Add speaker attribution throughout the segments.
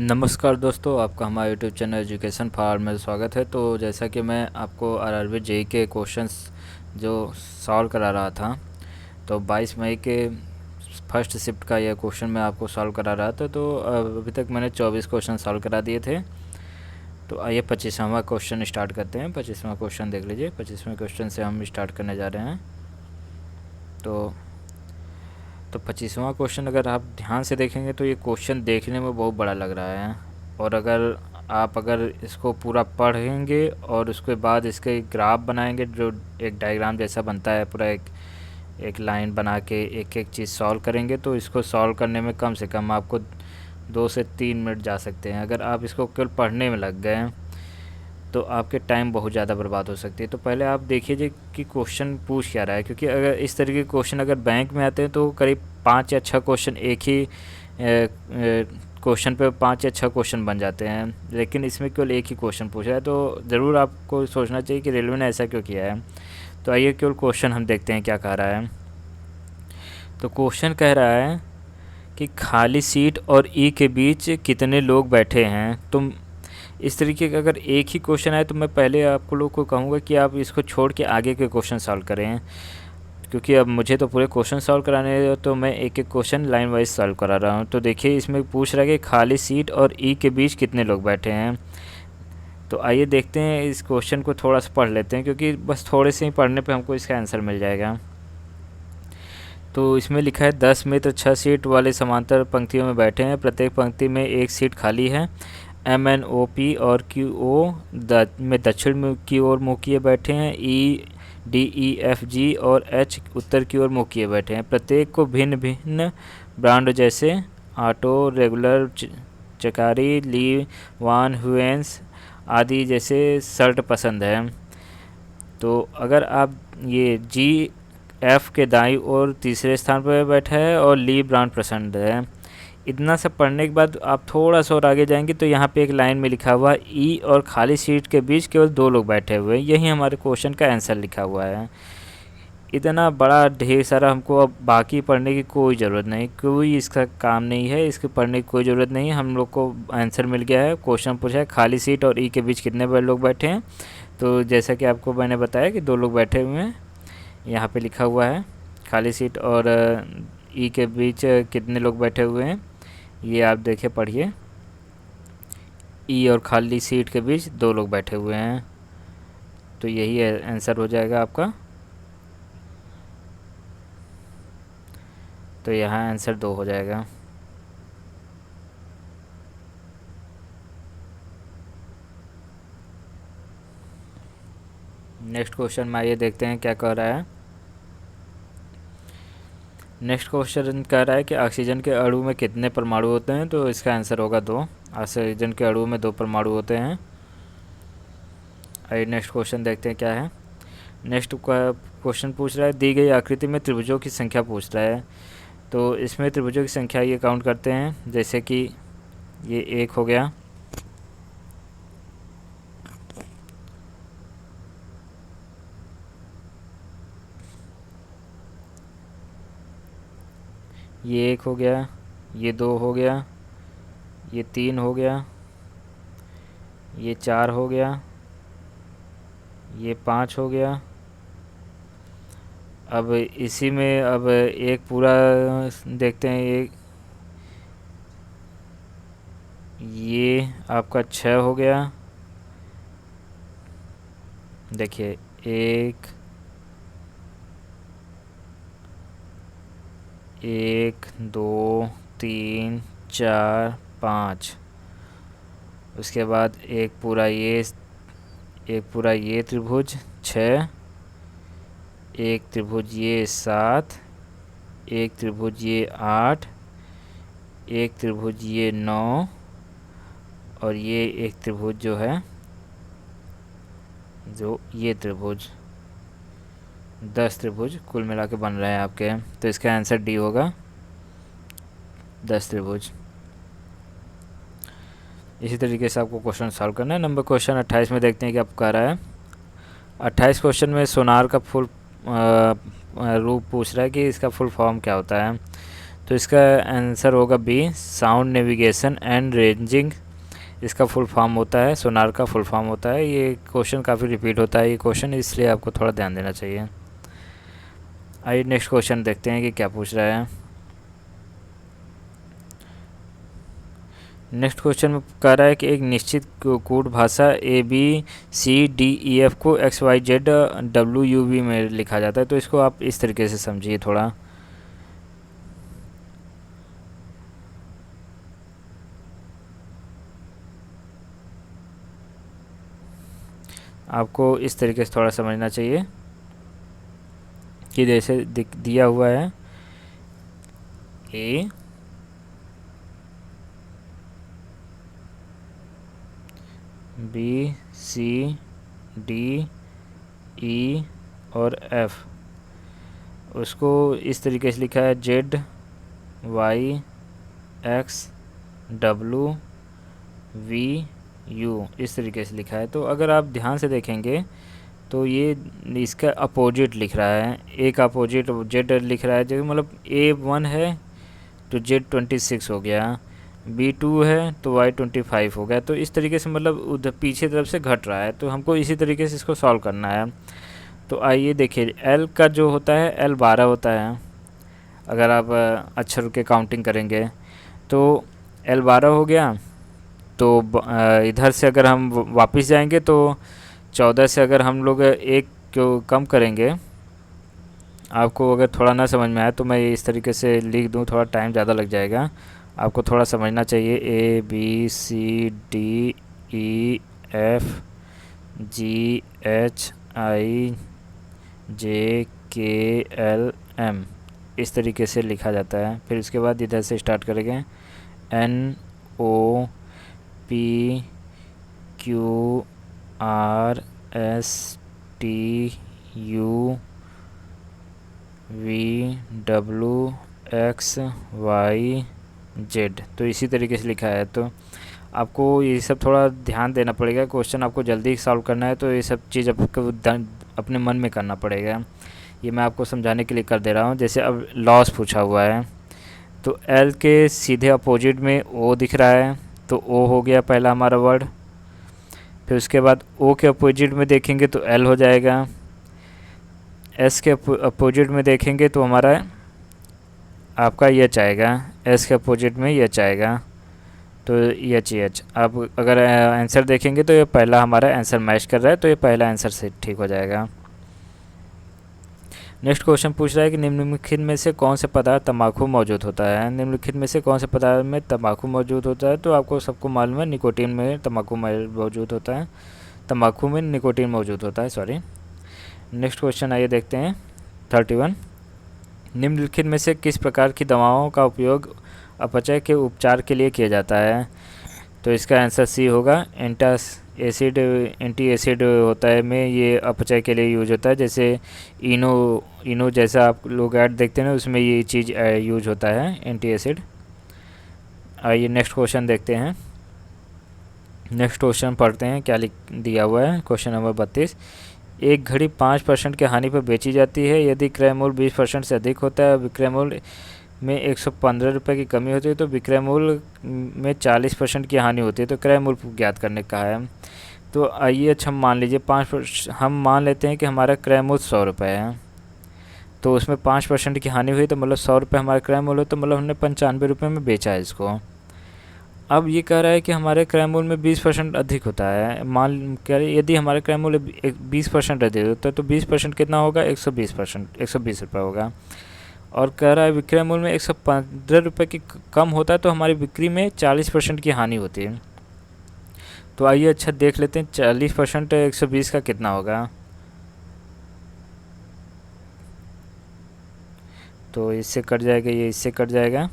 Speaker 1: नमस्कार दोस्तों, आपका हमारे यूट्यूब चैनल एजुकेशन फॉर में स्वागत है। तो जैसा कि मैं आपको आरआरबी जेई के क्वेश्चंस जो सॉल्व करा रहा था, तो 22 मई के फर्स्ट शिफ्ट का यह क्वेश्चन मैं आपको सॉल्व करा रहा था। तो अभी तक मैंने 24 क्वेश्चन सॉल्व करा दिए थे। तो आइए 25वां क्वेश्चन स्टार्ट करते हैं। 25वां क्वेश्चन देख लीजिए। 25वें क्वेश्चन से हम स्टार्ट करने जा रहे हैं। तो 25वां क्वेश्चन अगर आप ध्यान से देखेंगे तो ये क्वेश्चन देखने में बहुत बड़ा लग रहा है। और अगर इसको पूरा पढ़ेंगे और उसके बाद इसके ग्राफ बनाएंगे, जो एक डायग्राम जैसा बनता है, पूरा एक एक लाइन बना के एक एक चीज़ सॉल्व करेंगे, तो इसको सॉल्व करने में कम से कम आपको 2 से 3 मिनट जा सकते हैं। अगर आप इसको केवल पढ़ने में लग गए तो आपके टाइम बहुत ज़्यादा बर्बाद हो सकती है। तो पहले आप देखिए कि क्वेश्चन पूछ क्या रहा है, क्योंकि अगर इस तरह के क्वेश्चन अगर बैंक में आते हैं तो करीब 5 या 6 क्वेश्चन एक ही क्वेश्चन पे 5 या 6 क्वेश्चन बन जाते हैं। लेकिन इसमें केवल एक ही क्वेश्चन पूछ रहा है, तो ज़रूर आपको सोचना चाहिए कि रेलवे ने ऐसा क्यों किया है। तो आइए केवल क्वेश्चन हम देखते हैं क्या कह रहा है। तो क्वेश्चन कह रहा है कि खाली सीट और ई के बीच कितने लोग बैठे हैं। तुम इस तरीके का अगर एक ही क्वेश्चन आए तो मैं पहले आपको लोग को कहूँगा कि आप इसको छोड़ के आगे के क्वेश्चन सॉल्व करें, क्योंकि अब मुझे तो पूरे क्वेश्चन सॉल्व कराने हैं, तो मैं एक एक क्वेश्चन लाइन वाइज सॉल्व करा रहा हूँ। तो देखिए इसमें पूछ रहा है कि खाली सीट और ई के बीच कितने लोग बैठे हैं। तो आइए देखते हैं, इस क्वेश्चन को थोड़ा सा पढ़ लेते हैं, क्योंकि बस थोड़े से ही पढ़ने पे हमको इसका आंसर मिल जाएगा। तो इसमें लिखा है 10 मित्र 6 सीट वाले समांतर पंक्तियों में बैठे हैं। प्रत्येक पंक्ति में एक सीट खाली है। एम एन ओ पी और क्यू ओ में दक्षिण की ओर मुँह किए बैठे हैं। E D E F G और एच उत्तर की ओर मुँह किए बैठे हैं। प्रत्येक को भिन्न भिन्न ब्रांड जैसे ऑटो, रेगुलर, चकारी, ली, वान हुएंस आदि जैसे शर्ट पसंद है। तो अगर आप ये जी एफ के दाईं ओर तीसरे स्थान पर बैठा है और ली ब्रांड पसंद है। इतना सब पढ़ने के बाद आप थोड़ा सा और आगे जाएंगे तो यहाँ पे एक लाइन में लिखा हुआ ई और खाली सीट के बीच केवल 2 लोग बैठे हुए हैं। यही हमारे क्वेश्चन का आंसर लिखा हुआ है। इतना बड़ा ढेर सारा हमको अब बाकी पढ़ने की कोई ज़रूरत नहीं, कोई इसका काम नहीं है, इसके पढ़ने की कोई ज़रूरत नहीं है। हम लोग को आंसर मिल गया है। क्वेश्चन पूछा है खाली सीट और ई के बीच कितने लोग बैठे हैं। तो जैसा कि आपको मैंने बताया कि 2 लोग बैठे हुए हैं। यहाँ पे लिखा हुआ है खाली सीट और ई के बीच कितने लोग बैठे हुए हैं। ये आप देखे पढ़िए, ई और खाली सीट के बीच 2 लोग बैठे हुए हैं। तो यही आंसर हो जाएगा आपका। तो यहाँ आंसर 2 हो जाएगा। नेक्स्ट क्वेश्चन में आइए देखते हैं क्या कह रहा है। नेक्स्ट क्वेश्चन कह रहा है कि ऑक्सीजन के अणु में कितने परमाणु होते हैं। तो इसका आंसर होगा 2। ऑक्सीजन के अणु में 2 परमाणु होते हैं। आइए नेक्स्ट क्वेश्चन देखते हैं क्या है। नेक्स्ट क्वेश्चन पूछ रहा है दी गई आकृति में त्रिभुजों की संख्या पूछ रहा है। तो इसमें त्रिभुजों की संख्या ये काउंट करते हैं, जैसे कि ये 1 हो गया, ये 1 हो गया, ये 2 हो गया, ये 3 हो गया, ये 4 हो गया, ये 5 हो गया। अब इसी में अब एक पूरा देखते हैं। ये आपका 6 हो गया। देखिए 1 1 2 3 4 5। उसके बाद एक पूरा ये त्रिभुज 6, एक त्रिभुज ये 7, एक त्रिभुज ये 8, एक त्रिभुज ये 9 और ये एक त्रिभुज जो है, जो ये त्रिभुज, 10 त्रिभुज कुल मिला के बन रहे हैं आपके। तो इसका आंसर डी होगा, 10 त्रिभुज। इसी तरीके से आपको क्वेश्चन सॉल्व करना है। नंबर क्वेश्चन 28 में देखते हैं कि आप कह रहा है। 28 क्वेश्चन में सोनार का फुल रूप पूछ रहा है कि इसका फुल फॉर्म क्या होता है। तो इसका आंसर होगा B, sound navigation and ranging. इसका फुल फॉर्म होता है, सोनार का फुल फॉर्म होता है। ये क्वेश्चन काफ़ी रिपीट होता है ये क्वेश्चन, इसलिए आपको थोड़ा ध्यान देना चाहिए। आइए नेक्स्ट क्वेश्चन देखते हैं कि क्या पूछ रहा है। नेक्स्ट क्वेश्चन में कह रहा है कि एक निश्चित कोड भाषा ABCDEF को XYZWV में लिखा जाता है। तो इसको आप इस तरीके से समझिए थोड़ा। आपको इस तरीके से थोड़ा समझना चाहिए कि जैसे दिया हुआ है A, B, C, D, E और F, उसको इस तरीके से लिखा है Z, Y, X, W, V, U, इस तरीके से लिखा है। तो अगर आप ध्यान से देखेंगे तो ये इसका अपोजिट लिख रहा है। एक अपोजिट Z लिख रहा है, जो मतलब A1 है तो Z26 हो गया, B2 है तो Y25 हो गया। तो इस तरीके से मतलब उधर पीछे तरफ से घट रहा है। तो हमको इसी तरीके से इसको सॉल्व करना है। तो आइए देखिए, L का जो होता है L 12 होता है। अगर आप अक्षर के काउंटिंग करेंगे तो L 12 हो गया। तो इधर से अगर हम वापस जाएंगे तो 14 से अगर हम लोग एक को कम करेंगे, आपको अगर थोड़ा ना समझ में आए तो मैं इस तरीके से लिख दूं, थोड़ा टाइम ज़्यादा लग जाएगा। आपको थोड़ा समझना चाहिए। ABCDEFGHIJKLM, इस तरीके से लिखा जाता है। फिर उसके बाद इधर से स्टार्ट करेंगे NOPQRSTUVWXYZ, तो इसी तरीके से लिखा है। तो आपको ये सब थोड़ा ध्यान देना पड़ेगा। क्वेश्चन आपको जल्दी सॉल्व करना है तो ये सब चीज़ आपको अपने मन में करना पड़ेगा। ये मैं आपको समझाने के लिए कर दे रहा हूँ। जैसे अब लॉस पूछा हुआ है तो L के सीधे अपोजिट में O दिख रहा है, तो O हो गया पहला हमारा वर्ड। फिर उसके बाद O के अपोजिट में देखेंगे तो L हो जाएगा। S के अपोजिट में देखेंगे तो हमारा आपका एच आएगा। S के अपोजिट में एच आएगा, तो एच। आप अगर आंसर देखेंगे तो ये पहला हमारा आंसर मैच कर रहा है, तो ये पहला आंसर से ठीक हो जाएगा। नेक्स्ट क्वेश्चन पूछ रहा है कि निम्नलिखित में से कौन से पदार्थ तंबाकू मौजूद होता है। निम्नलिखित में से कौन से पदार्थ में तंबाकू मौजूद होता है। तो आपको सबको मालूम है निकोटीन में तंबाकू मौजूद होता है, तंबाकू में निकोटीन मौजूद होता है, सॉरी। नेक्स्ट क्वेश्चन आइए देखते हैं 31। निम्नलिखित में से किस प्रकार की दवाओं का उपयोग अपचय के उपचार के लिए किया जाता है। तो इसका आंसर सी होगा। एंटी एसिड होता है में ये अपचय के लिए यूज होता है। जैसे इनो जैसा आप लोग ऐड देखते हैं ना, उसमें ये चीज़ यूज होता है, एंटी एसिड। आइए नेक्स्ट क्वेश्चन देखते हैं। नेक्स्ट क्वेश्चन पढ़ते हैं क्या लिख दिया हुआ है। Question number 32। एक घड़ी 5% की हानि पर बेची जाती है। यदि क्रय मूल्य 20% से अधिक होता है, विक्रय मूल्य में 115 रुपये की कमी होती है, तो विक्रय मूल्य में 40% की हानि होती है। तो क्रय मूल्य ज्ञात करने का है। तो आइए अच्छा हम मान लीजिए हम मान लेते हैं कि हमारा क्रय मूल्य 100 रुपये है। तो उसमें 5% की हानि हुई, तो मतलब 100 रुपये हमारा क्रय मूल्य, तो मतलब हमने 95 रुपये में बेचा है इसको। अब ये कह रहा है कि हमारे क्रय मूल्य में 20% अधिक होता है। मान कह रहे यदि हमारा क्रय मूल्य 20% अधिक होता है तो 20% कितना होगा, 120 रुपये होगा। और कह रहा है विक्रय मूल्य में 115 रुपये की कम होता है, तो हमारी बिक्री में 40% की हानि होती है। तो आइए अच्छा देख लेते हैं 40% 120 का कितना होगा। तो इससे कट जाएगा, ये इससे कट जाएगा,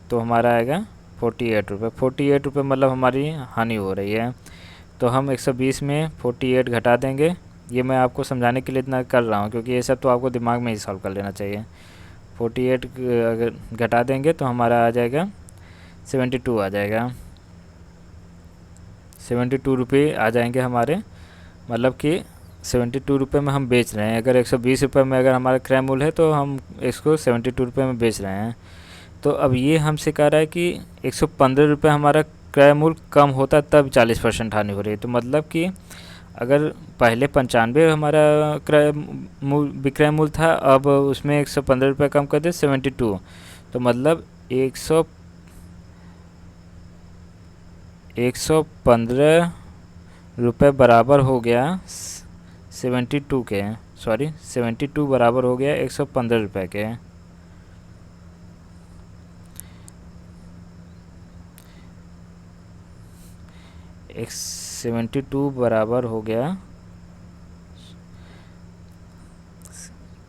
Speaker 1: तो हमारा आएगा 48 रुपये। 48 रुपये मतलब हमारी हानि हो रही है। तो हम 120 में 48 घटा देंगे। ये मैं आपको समझाने के लिए इतना कर रहा हूँ, क्योंकि ये सब तो आपको दिमाग में ही सॉल्व कर लेना चाहिए। 48 अगर घटा देंगे तो हमारा आ जाएगा 72 आ जाएगा। 72 रुपये आ जाएंगे हमारे, मतलब कि 72 रुपये में हम बेच रहे हैं। अगर 120 रुपये में अगर हमारा क्रय मूल्य है तो हम इसको 72 रुपये में बेच रहे हैं। तो अब ये हमसे कह रहा है कि 115 रुपये हमारा क्रय मूल्य कम होता तब 40% हानि हो रही है। तो मतलब कि अगर पहले 95 हमारा विक्रय मूल्य था, अब उसमें 115 रुपये कम कर दे 72, तो मतलब 115 रुपये बराबर हो गया 72 के, सॉरी 72 बराबर हो गया 115 रुपये के। एक 72 बराबर हो गया,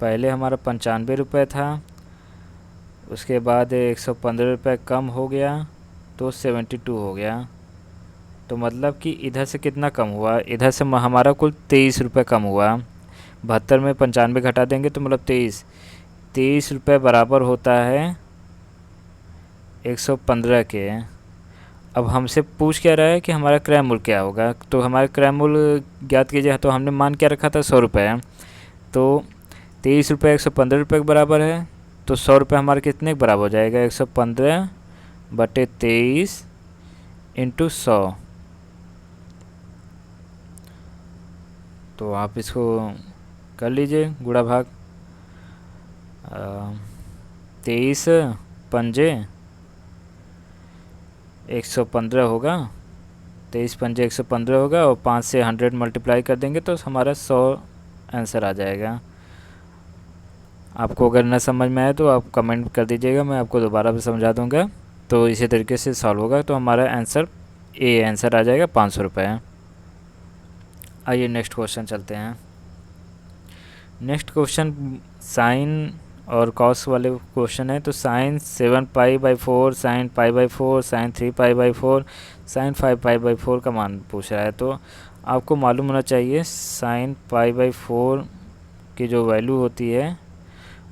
Speaker 1: पहले हमारा 95 रुपये था, उसके बाद 115 रुपये कम हो गया तो 72 हो गया। तो मतलब कि इधर से कितना कम हुआ, इधर से हमारा कुल 23 रुपये कम हुआ। 72 में 95 घटा देंगे तो मतलब 23 रुपये बराबर होता है 115 के। अब हमसे पूछ क्या रहा है कि हमारा क्रय मूल्य क्या होगा, तो हमारा क्रय मूल्य ज्ञात कीजिए। तो हमने मान क्या रखा था 100 रुपये, तो 23 रुपये 115 रुपये के बराबर है, तो 100 रुपये हमारे कितने के बराबर हो जाएगा, 115 बटे 23 इंटू 100। तो आप इसको कर लीजिए गुणा भाग। 23 पंजे 115 होगा, 23 पंजे 115 होगा, और 5 से 100 मल्टीप्लाई कर देंगे तो हमारा 100 आंसर आ जाएगा। आपको अगर न समझ में आए तो आप कमेंट कर दीजिएगा, मैं आपको दोबारा भी समझा दूंगा। तो इसी तरीके से सॉल्व होगा, तो हमारा आंसर आंसर आ जाएगा 500 रुपये। आइए नेक्स्ट क्वेश्चन चलते हैं। नेक्स्ट क्वेश्चन साइन और कॉस वाले क्वेश्चन है। तो sine 7 pi by 4, sine pi by 4, sine 3 pi by 4, sine 5 pi by 4 का मान पूछ रहा है। तो आपको मालूम होना चाहिए साइन पाई बाई 4 की जो वैल्यू होती है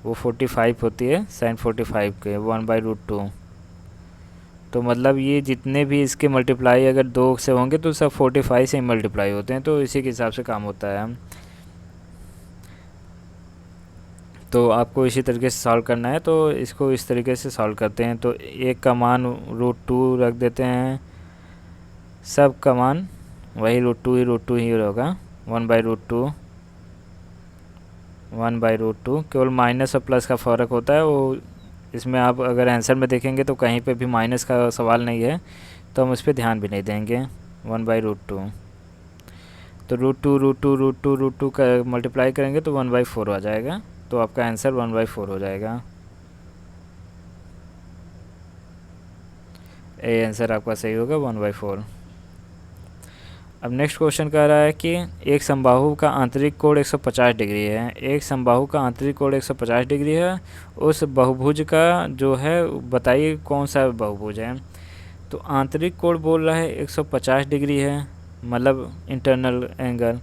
Speaker 1: वो 45 होती है, साइन 45 के 1/√2। तो मतलब ये जितने भी इसके मल्टीप्लाई अगर 2 से होंगे तो सब 45 से ही मल्टीप्लाई होते हैं, तो इसी के हिसाब से काम होता है। तो आपको इसी तरीके से सॉल्व करना है, तो इसको इस तरीके से सॉल्व करते हैं। तो एक का मान √2 रख देते हैं, सब का मान वही √2 ही होगा, 1/√2 केवल माइनस और प्लस का फ़र्क होता है। वो इसमें आप अगर आंसर में देखेंगे तो कहीं पे भी माइनस का सवाल नहीं है, तो हम उस पर ध्यान भी नहीं देंगे। 1/√2, तो √2 का मल्टीप्लाई करेंगे तो 1/4 आ जाएगा, तो आपका आंसर 1/4 हो जाएगा। ए आंसर आपका सही होगा 1/4। अब नेक्स्ट क्वेश्चन कह रहा है कि एक समबाहु का आंतरिक कोण 150 डिग्री है। एक समबाहु का आंतरिक कोण 150 डिग्री है, उस बहुभुज का जो है बताइए कौन सा बहुभुज है। तो आंतरिक कोण बोल रहा है 150 डिग्री है, मतलब इंटरनल एंगल।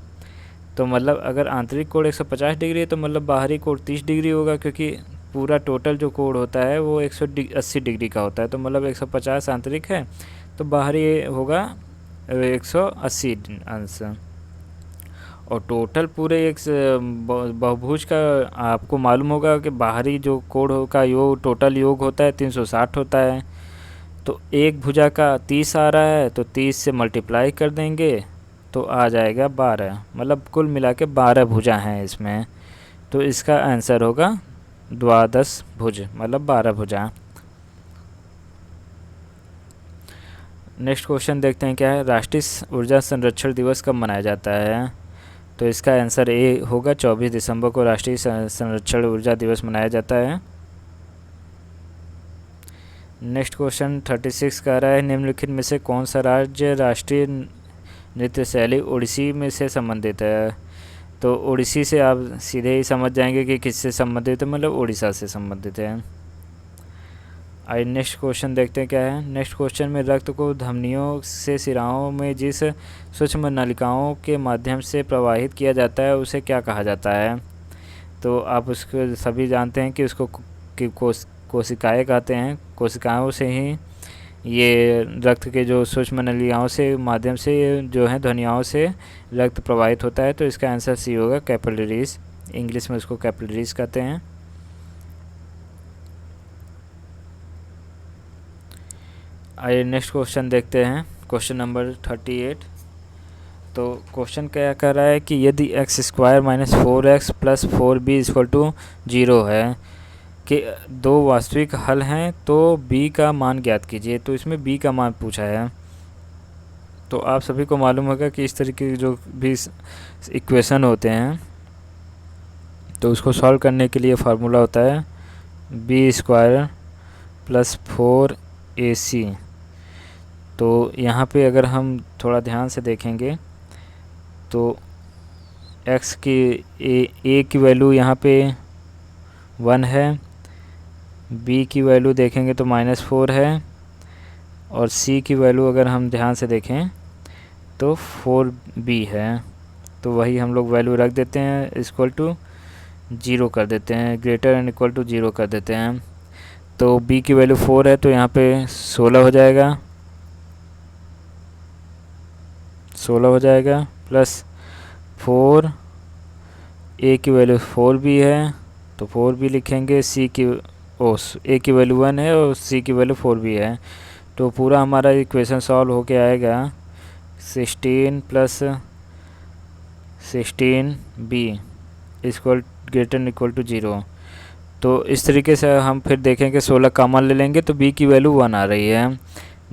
Speaker 1: तो मतलब अगर आंतरिक कोण 150 डिग्री है तो मतलब बाहरी कोण 30 डिग्री होगा, क्योंकि पूरा टोटल जो कोण होता है वो 180 डिग्री का होता है। तो मतलब 150 आंतरिक है तो बाहरी होगा 180 अंश। और टोटल पूरे एक बहुभुज का आपको मालूम होगा कि बाहरी जो कोण का योग टोटल योग होता है 360 होता है। तो एक भुजा का 30 आ रहा है, तो 30 से मल्टीप्लाई कर देंगे तो आ जाएगा 12, मतलब कुल मिला के 12 भुजा हैं इसमें। तो इसका आंसर होगा द्वादश भुज, मतलब 12 भुजा। नेक्स्ट क्वेश्चन देखते हैं क्या है। राष्ट्रीय ऊर्जा संरक्षण दिवस कब मनाया जाता है। तो इसका आंसर ए होगा 24 दिसंबर को राष्ट्रीय संरक्षण ऊर्जा दिवस मनाया जाता है। नेक्स्ट क्वेश्चन 36 कह रहा है निम्नलिखित में से कौन सा राज्य राष्ट्रीय नृत्य शैली ओडिसी में से संबंधित है। तो ओडिसी से आप सीधे ही समझ जाएंगे कि किससे संबंधित है, मतलब उड़ीसा से संबंधित है। आइए नेक्स्ट क्वेश्चन देखते हैं क्या है। नेक्स्ट क्वेश्चन में रक्त को धमनियों से सिराओं में जिस सूक्ष्म नलिकाओं के माध्यम से प्रवाहित किया जाता है उसे क्या कहा जाता है। तो आप उसको सभी जानते हैं कि उसको कोशिकाएं कहते हैं। कोशिकाओं से ही ये रक्त के जो सूक्ष्म नलिकाओं से माध्यम से जो है ध्वनियाओं से रक्त प्रवाहित होता है। तो इसका आंसर सी होगा कैपिलरीज, इंग्लिश में उसको कैपिलरीज कहते हैं। आइए नेक्स्ट क्वेश्चन देखते हैं, क्वेश्चन नंबर 38। तो क्वेश्चन क्या कर रहा है कि यदि x square minus 4x plus 4b equal to 0 है कि दो वास्तविक हल हैं तो b का मान ज्ञात कीजिए। तो इसमें b का मान पूछा है। तो आप सभी को मालूम होगा कि इस तरीके के जो भी इक्वेशन होते हैं तो उसको सॉल्व करने के लिए फार्मूला होता है b स्क्वायर प्लस 4ac। तो यहाँ पे अगर हम थोड़ा ध्यान से देखेंगे तो x की a की वैल्यू यहाँ पे 1 है, b की वैल्यू देखेंगे तो -4 है, और c की वैल्यू अगर हम ध्यान से देखें तो 4b है। तो वही हम लोग वैल्यू रख देते हैं, इक्वल टू 0 कर देते हैं, ग्रेटर एंड इक्वल टू 0 कर देते हैं। तो b की वैल्यू 4 है तो यहाँ पे 16 हो जाएगा, 16 हो जाएगा, प्लस 4 a की वैल्यू 4b है तो 4b लिखेंगे, a की वैल्यू 1 है और c की वैल्यू 4b है। तो पूरा हमारा इक्वेशन सॉल्व होके आएगा 16 plus 16b equal greater equal to 0। तो इस तरीके से हम फिर देखेंगे 16 कॉमन ले लेंगे तो b की वैल्यू 1 आ रही है,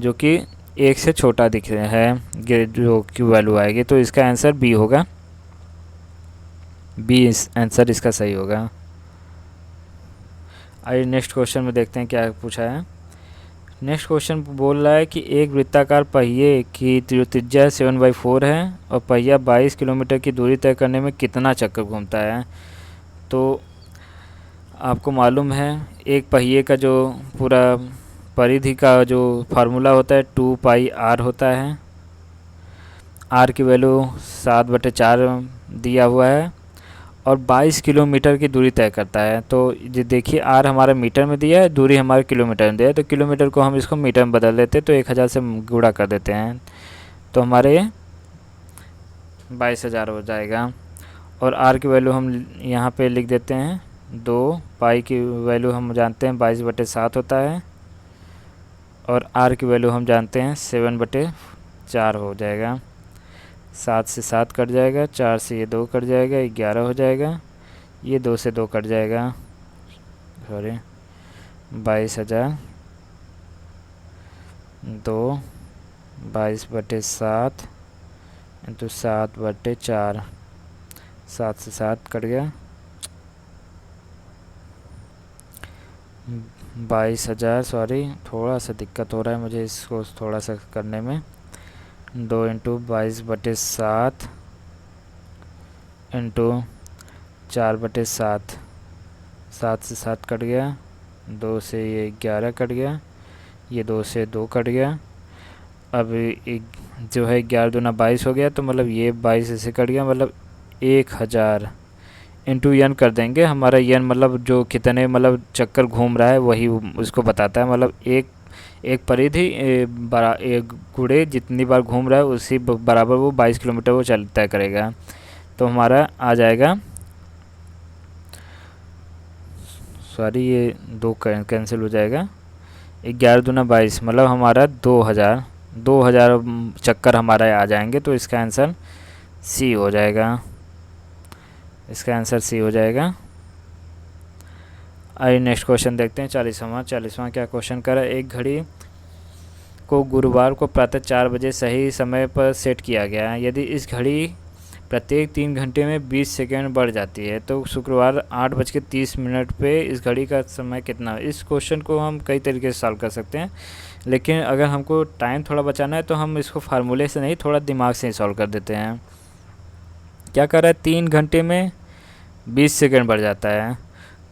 Speaker 1: जो कि 1 से छोटा दिख रहा है जो की वैल्यू आएगी। तो इसका आंसर b होगा, बी आंसर इसका सही होगा। आइए नेक्स्ट क्वेश्चन में देखते हैं क्या पूछा है। नेक्स्ट क्वेश्चन बोल रहा है कि एक वृत्ताकार पहिए की त्रिज्या 7/4 है और पहिया 22 किलोमीटर की दूरी तय करने में कितना चक्कर घूमता है। तो आपको मालूम है एक पहिए का जो पूरा परिधि का जो फार्मूला होता है 2πr होता है। r की वैल्यू 7/4 दिया हुआ है और 22 किलोमीटर की दूरी तय करता है। तो ये देखिए r हमारा मीटर में दिया है, दूरी हमारे किलोमीटर में दिया है, तो किलोमीटर को हम इसको मीटर में बदल देते हैं तो 1000 से गुणा कर देते हैं तो हमारे 22,000 हो जाएगा। और r की वैल्यू हम यहाँ पे लिख देते हैं 2, पाई की वैल्यू हम जानते हैं 22/7 होता है, और r की वैल्यू हम जानते हैं 7/4 हो जाएगा। 7 से 7 कट जाएगा, 4 से ये 2 कट जाएगा, 11 हो जाएगा, ये 2 से 2 कट जाएगा, सॉरी 22,000 2 22/7 इंटू 7/4, 7 से 7 कट गया, 22,000, सॉरी थोड़ा सा दिक्कत हो रहा है मुझे इसको थोड़ा सा करने में। 2 इंटू 22/7 इंटू 4/7, 7 से 7 कट गया, 2 से ये 11 कट गया, ये 2 से 2 कट गया। अब एक जो है 11 दूना 22 हो गया, तो मतलब ये 22 से कट गया, मतलब 1000 इंटू n कर देंगे। हमारा n मतलब जो कितने मतलब चक्कर घूम रहा है वही उसको बताता है। मतलब एक परिधि एक गुणे जितनी बार घूम रहा है उसी बराबर वो 22 किलोमीटर वो तय करेगा। तो हमारा आ जाएगा, सॉरी ये 2 कैंसिल हो जाएगा, 11 दूना 22 मतलब हमारा 2000 चक्कर हमारा आ जाएंगे। तो इसका आंसर सी हो जाएगा, इसका आंसर सी हो जाएगा। आइए नेक्स्ट क्वेश्चन देखते हैं 40वां क्या क्वेश्चन कर रहा है। एक घड़ी को गुरुवार को प्रातः 4 बजे सही समय पर सेट किया गया है। यदि इस घड़ी प्रत्येक 3 घंटे में 20 सेकेंड बढ़ जाती है तो शुक्रवार 8:30 पे इस घड़ी का समय कितना है। इस क्वेश्चन को हम कई तरीके से सॉल्व कर सकते हैं, लेकिन अगर हमको टाइम थोड़ा बचाना है तो हम इसको फार्मूले से नहीं थोड़ा दिमाग से ही सॉल्व कर देते हैं। क्या कर रहा है, 3 घंटे में 20 सेकेंड बढ़ जाता है,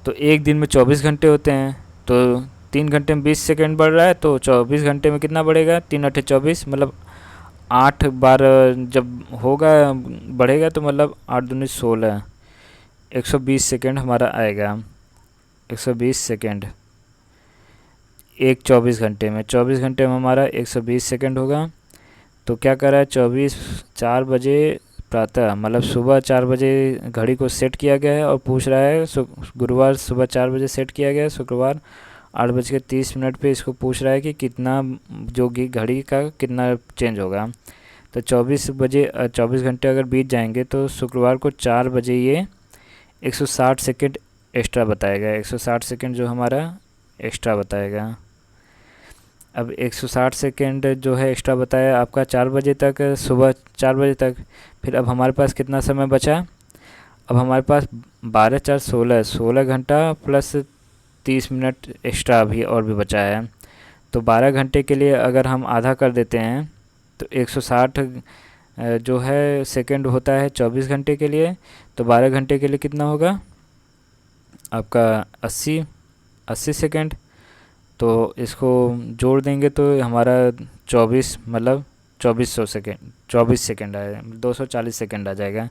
Speaker 1: तो एक दिन में 24 घंटे होते हैं, तो 3 घंटे में 20 सेकेंड बढ़ रहा है तो 24 घंटे में कितना बढ़ेगा, 3 8 24, मतलब 8 बार जब होगा बढ़ेगा तो मतलब 8 दूनी 16, 120 सेकेंड हमारा आएगा। 120 सेकेंड एक 24 घंटे में, 24 घंटे में हमारा 120 सेकेंड होगा। तो क्या कर रहा है, 4 बजे प्रातः मतलब सुबह 4 बजे घड़ी को सेट किया गया है और पूछ रहा है गुरुवार सुबह 4 बजे सेट किया गया है, शुक्रवार 8:30 पे इसको पूछ रहा है कि कितना जो कि घड़ी का कितना चेंज होगा। तो 24 घंटे अगर बीत जाएंगे तो शुक्रवार को 4 बजे ये 160 सेकेंड एक्स्ट्रा बताएगा, 160 सेकेंड जो हमारा एक्स्ट्रा बताएगा। अब 160 सेकेंड जो है एक्स्ट्रा बताया आपका 4 बजे तक, सुबह 4 बजे तक। फिर अब हमारे पास कितना समय बचा, अब हमारे पास 12 4 16 घंटा प्लस 30 मिनट एक्स्ट्रा अभी और भी बचा है। तो 12 घंटे के लिए अगर हम आधा कर देते हैं तो 160 जो है सेकेंड होता है 24 घंटे के लिए, तो 12 घंटे के लिए कितना होगा आपका 80 सेकेंड। तो इसको जोड़ देंगे तो हमारा 24 मतलब 24 सेकेंड आएगा, 240 सेकेंड आ जाएगा।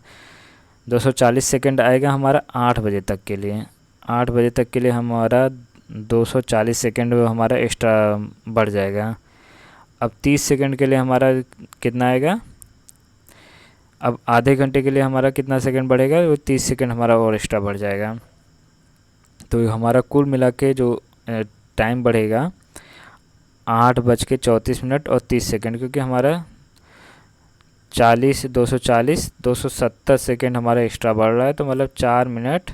Speaker 1: 240 सेकेंड आएगा हमारा 8 बजे तक के लिए। 8 बजे तक के लिए हमारा 240 सेकेंड हमारा एक्स्ट्रा बढ़ जाएगा। अब 30 सेकेंड के लिए हमारा कितना आएगा, अब आधे घंटे के लिए हमारा कितना सेकेंड बढ़ेगा, वो 30 सेकेंड हमारा और एक्स्ट्रा बढ़ जाएगा। तो हमारा कुल मिला के जो टाइम बढ़ेगा 8:34 और 30 सेकेंड, क्योंकि हमारा 270 सेकेंड हमारा एक्स्ट्रा बढ़ रहा है। तो मतलब 4 मिनट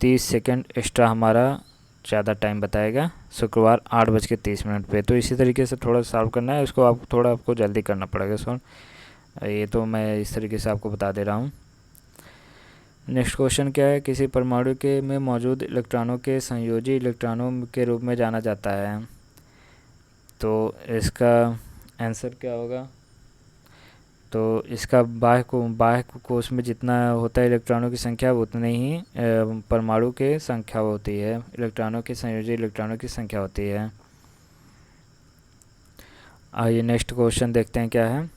Speaker 1: 30 सेकेंड एक्स्ट्रा हमारा ज़्यादा टाइम बताएगा शुक्रवार 8:30 पे। तो इसी तरीके से थोड़ा सॉल्व करना है इसको, आपको जल्दी करना पड़ेगा सॉल्व। ये तो मैं इस तरीके से आपको बता दे रहा हूँ। नेक्स्ट क्वेश्चन क्या है, किसी परमाणु के में मौजूद इलेक्ट्रॉनों के संयोजी इलेक्ट्रॉनों के रूप में जाना जाता है। तो इसका आंसर क्या होगा, तो इसका बाह्य कोश में जितना होता है इलेक्ट्रॉनों की संख्या उतनी ही परमाणु के संख्या होती है, इलेक्ट्रॉनों के संयोजी इलेक्ट्रॉनों की संख्या होती है। आइए नेक्स्ट क्वेश्चन देखते हैं क्या है।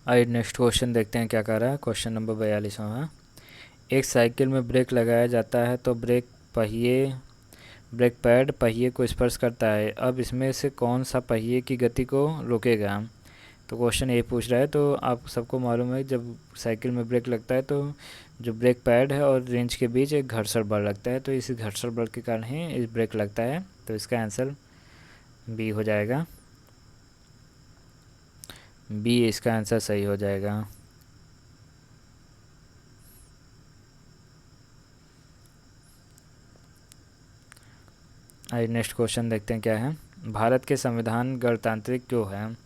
Speaker 1: आइए नेक्स्ट क्वेश्चन देखते हैं क्या कर रहा है। क्वेश्चन नंबर 42 है, एक साइकिल में ब्रेक लगाया जाता है तो ब्रेक पैड पहिए को स्पर्श करता है। अब इसमें से कौन सा पहिए की गति को रोकेगा। तो क्वेश्चन ये पूछ रहा है। तो आप सबको मालूम है जब साइकिल में ब्रेक लगता है तो जो ब्रेक पैड है और रेंच के बीच एक घर्षण बल लगता है, तो इस घर्षण बल के कारण ही इस ब्रेक लगता है। तो इसका आंसर बी हो जाएगा, बी इसका आंसर सही हो जाएगा। आइए नेक्स्ट क्वेश्चन देखते हैं क्या है। भारत के संविधान गणतांत्रिक क्यों है।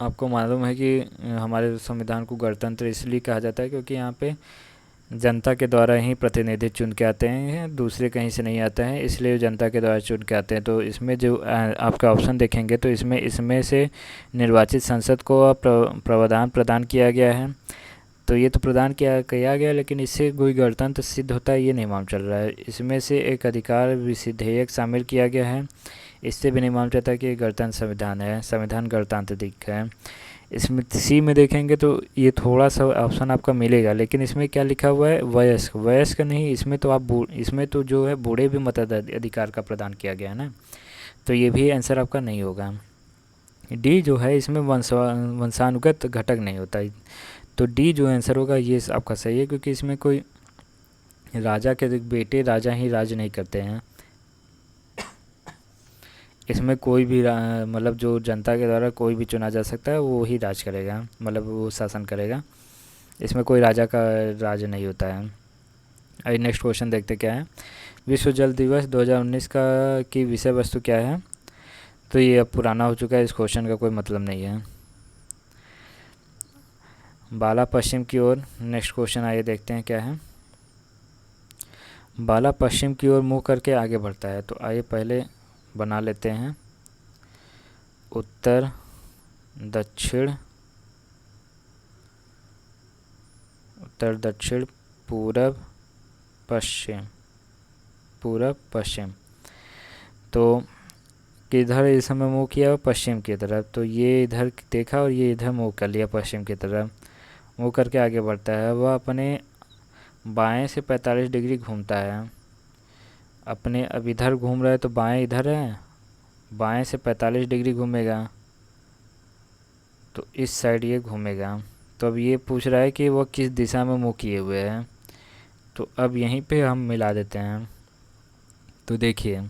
Speaker 1: आपको मालूम है कि हमारे संविधान को गणतंत्र इसलिए कहा जाता है क्योंकि यहाँ पे जनता के द्वारा ही प्रतिनिधि चुन के आते हैं, दूसरे कहीं से नहीं आते हैं, इसलिए जनता के द्वारा चुन के आते हैं। तो इसमें जो आपका ऑप्शन देखेंगे तो इसमें से निर्वाचित संसद को प्रावधान प्रदान किया गया है। तो ये तो प्रदान किया गया, लेकिन इससे कोई गणतंत्र सिद्ध होता है ये नहीं मालूम चल रहा है। इसमें से एक अधिकार विधेयक शामिल किया गया है, इससे भी नहीं मालूम चलता कि गणतंत्र संविधान है, संविधान गणतांत्रिक है। इसमें सी में देखेंगे तो ये थोड़ा सा ऑप्शन आपका मिलेगा, लेकिन इसमें क्या लिखा हुआ है, वयस्क नहीं। इसमें तो इसमें तो जो है बूढ़े भी मताधिकार का प्रदान किया गया है ना, तो ये भी आंसर आपका नहीं होगा। डी जो है इसमें वंशानुगत घटक नहीं होता है, तो डी जो आंसर होगा ये आपका सही है, क्योंकि इसमें कोई राजा के बेटे राजा ही राज नहीं करते हैं। इसमें कोई भी मतलब जो जनता के द्वारा कोई भी चुना जा सकता है वो ही राज करेगा, मतलब वो शासन करेगा। इसमें कोई राजा का राज नहीं होता है। आइए नेक्स्ट क्वेश्चन देखते क्या है। विश्व जल दिवस 2019 का की विषय वस्तु क्या है। तो ये अब पुराना हो चुका है, इस क्वेश्चन का कोई मतलब नहीं है। बाला पश्चिम की ओर, नेक्स्ट क्वेश्चन आइए देखते हैं क्या है। बाला पश्चिम की ओर मुँह करके आगे बढ़ता है। तो आइए पहले बना लेते हैं उत्तर दक्षिण पूरब पश्चिम। तो किधर इस समय मुँह किया, पश्चिम की तरफ। तो ये इधर देखा और ये इधर मुँह कर लिया पश्चिम की तरफ, मुँह करके आगे बढ़ता है। वह अपने बाएं से 45 डिग्री घूमता है। अपने अब इधर घूम रहा है तो बाएं इधर है, बाएं से 45 डिग्री घूमेगा तो इस साइड ये घूमेगा तो अब ये पूछ रहा है कि वो किस दिशा में मुँह किए हुए हैं। तो अब यहीं पे हम मिला देते हैं। तो देखिए,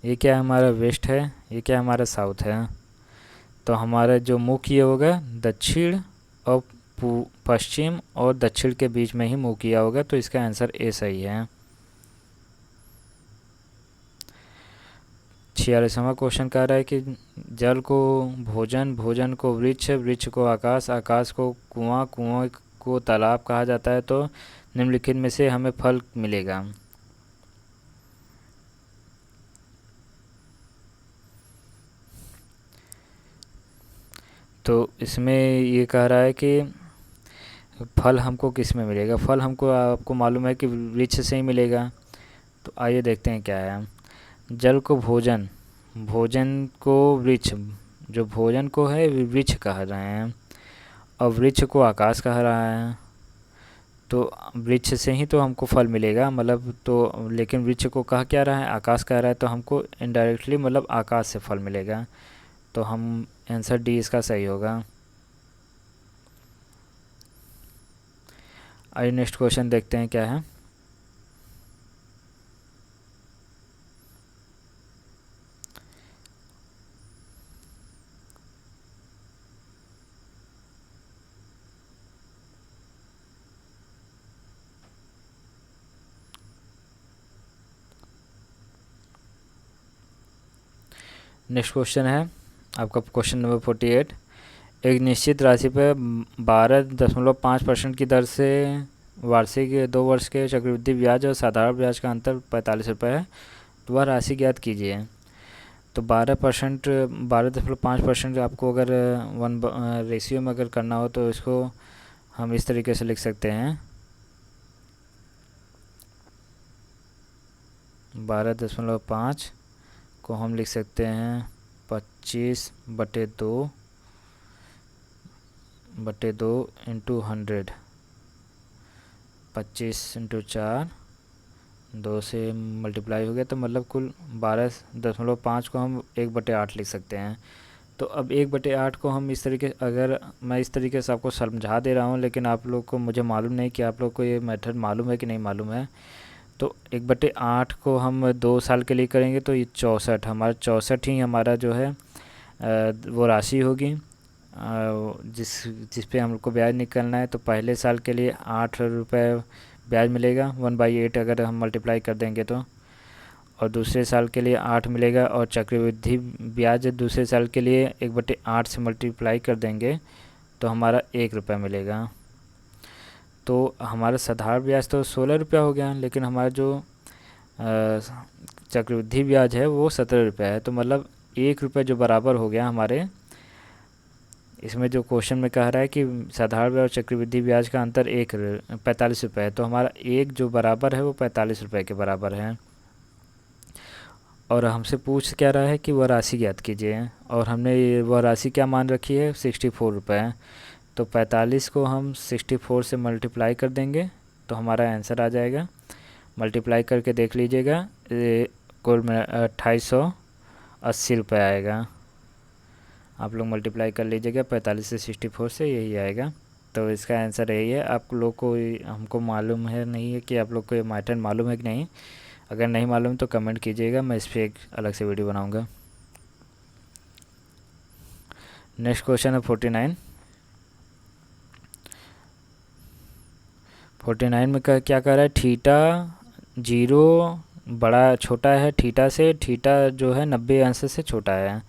Speaker 1: ये क्या हमारा वेस्ट है, ये क्या हमारा साउथ है। तो हमारा जो मुँह किया होगा दक्षिण और पश्चिम और दक्षिण के बीच में ही मुँह किया होगा, तो इसका आंसर ए सही है। 46वां क्वेश्चन कह रहा है कि जल को भोजन, भोजन को वृक्ष, वृक्ष को आकाश, आकाश को कुआं, कुआं को तालाब कहा जाता है, तो निम्नलिखित में से हमें फल मिलेगा। तो इसमें ये कह रहा है कि फल हमको किस में मिलेगा। फल हमको, आपको मालूम है कि वृक्ष से ही मिलेगा। तो आइए देखते हैं क्या है। जल को भोजन, भोजन को वृक्ष, जो भोजन को है वृक्ष कह रहे हैं, और वृक्ष को आकाश कह रहा है। तो वृक्ष से ही तो हमको फल मिलेगा, मतलब तो, लेकिन वृक्ष को कह क्या रहा है, आकाश कह रहा है, तो हमको इनडायरेक्टली मतलब आकाश से फल मिलेगा। तो हम आंसर डी इसका सही होगा। आइए नेक्स्ट क्वेश्चन देखते हैं क्या है। नेक्स्ट क्वेश्चन है आपका क्वेश्चन नंबर 48। एक निश्चित राशि पर 12.5% की दर से वार्षिक 2 वर्ष के चक्रवृद्धि ब्याज और साधारण ब्याज का अंतर 45 रुपये है, तो वह राशि ज्ञात कीजिए। तो 12.5% आपको अगर वन रेशियो में अगर करना हो तो इसको हम इस तरीके से लिख सकते हैं, 12.5 को हम लिख सकते हैं 25/2 इंटू 100, 25 इंटू 4, 2 से मल्टीप्लाई हो गया, तो मतलब कुल 12.5 को हम 1/8 लिख सकते हैं। तो अब 1/8 को हम इस तरीके, अगर मैं इस तरीके से आपको समझा दे रहा हूँ, लेकिन आप लोग को, मुझे मालूम नहीं कि आप लोग को ये मेथड मालूम है कि नहीं मालूम है। तो 1/8 को हम 2 साल के लिए करेंगे तो ये 64, हमारा 64 ही हमारा जो है वो राशि होगी जिस पे हमको ब्याज निकलना है। तो पहले साल के लिए 8 रुपये ब्याज मिलेगा 1/8 अगर हम मल्टीप्लाई कर देंगे तो, और दूसरे साल के लिए 8 मिलेगा, और चक्रवृद्धि ब्याज दूसरे साल के लिए 1/8 से मल्टीप्लाई कर देंगे तो हमारा 1 रुपया मिलेगा। तो हमारा साधारण ब्याज तो 16 रुपया हो गया, लेकिन हमारा जो चक्रवृद्धि ब्याज है वो 17 रुपया है। तो मतलब 1 रुपया जो बराबर हो गया हमारे, इसमें जो क्वेश्चन में कह रहा है कि साधारण ब्याज और चक्रवृद्धि ब्याज का अंतर 45 रुपये है, तो हमारा एक जो बराबर है वो 45 रुपये के बराबर है। और हमसे पूछ क्या रहा है कि वह राशि ज्ञात कीजिए, और हमने वह राशि क्या मान रखी है, 64 रुपये। तो 45 को हम 64 से मल्टीप्लाई कर देंगे तो हमारा आंसर आ जाएगा। मल्टीप्लाई करके देख लीजिएगा, कुल में 2880 रुपये आएगा। आप लोग मल्टीप्लाई कर लीजिएगा 45 से 64 से, यही आएगा। तो इसका आंसर यही है। आप लोग को, हमको मालूम है नहीं है कि आप लोग को ये मैटर मालूम है कि नहीं। अगर नहीं मालूम तो कमेंट कीजिएगा, मैं इस पर एक अलग से वीडियो बनाऊंगा। नेक्स्ट क्वेश्चन है 49। 49 में क्या कह रहा है, थीटा 0 बड़ा छोटा है थीटा से, थीटा जो है 90 अंश से छोटा है।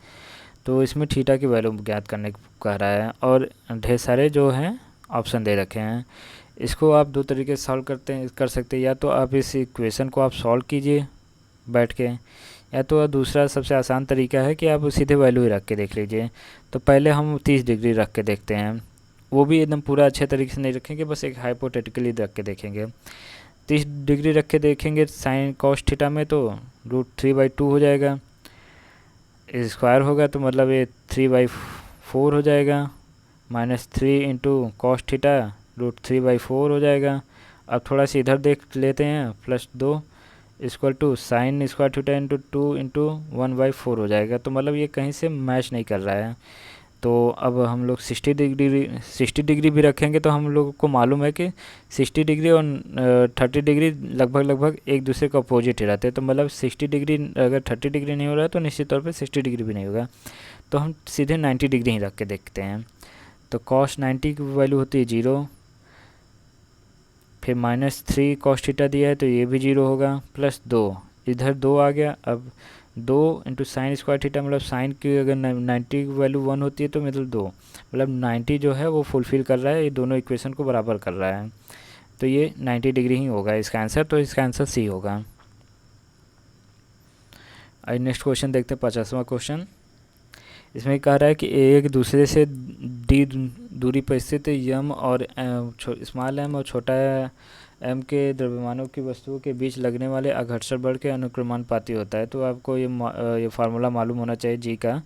Speaker 1: तो इसमें थीटा की वैल्यू ज्ञात करने को कह रहा है, और ढेर सारे जो हैं ऑप्शन दे रखे हैं। इसको आप 2 तरीके से सॉल्व कर सकते हैं। या तो आप इस इक्वेशन को आप सॉल्व कीजिए बैठ के, या तो दूसरा सबसे आसान तरीका है कि आप सीधे वैल्यू ही रख के देख लीजिए। तो पहले हम 30 डिग्री रख के देखते हैं, वो भी एकदम पूरा अच्छे तरीके से नहीं रखेंगे, बस एक हाइपोथेटिकली रख के देखेंगे। 30 डिग्री रख के देखेंगे साइन कॉस थीटा में, तो √3/2 हो जाएगा, स्क्वायर होगा तो मतलब ये 3/4 हो जाएगा, -3 इंटू कॉस थीटा √3/4 हो जाएगा। अब थोड़ा सा इधर देख लेते हैं, +2 equal to sine square theta into 2 into 1/4 हो जाएगा। तो मतलब ये कहीं से मैच नहीं कर रहा है, तो अब हम लोग 60 डिग्री भी रखेंगे तो हम लोग को मालूम है कि 60 डिग्री और 30 डिग्री लगभग एक दूसरे के अपोजिट ही रहते हैं। तो मतलब 60 डिग्री अगर 30 डिग्री नहीं हो रहा है तो निश्चित तौर पे 60 डिग्री भी नहीं होगा। तो हम सीधे 90 डिग्री ही रख के देखते हैं। तो cos 90 की वैल्यू होती है 0, फिर -3 cos थीटा दिया है तो ये भी 0 होगा, प्लस 2, इधर 2 आ गया। अब 2 इंटू साइन स्क्वायर थीटा, मतलब साइन की अगर 90 की वैल्यू 1 होती है तो मतलब 2, मतलब 90 जो है वो फुलफ़िल कर रहा है, ये दोनों इक्वेशन को बराबर कर रहा है। तो ये 90 डिग्री ही होगा इसका आंसर, तो इसका आंसर सी होगा। अब नेक्स्ट क्वेश्चन देखते हैं, 50वां क्वेश्चन। इसमें कह रहा है कि एक दूसरे से डी दूरी पर स्थित यम और स्मॉल एम और छोटा एम के द्रव्यमानों की वस्तुओं के बीच लगने वाले आघर्षण बल के अनुक्रमानुपाती होता है। तो आपको ये फार्मूला मालूम होना चाहिए जी का,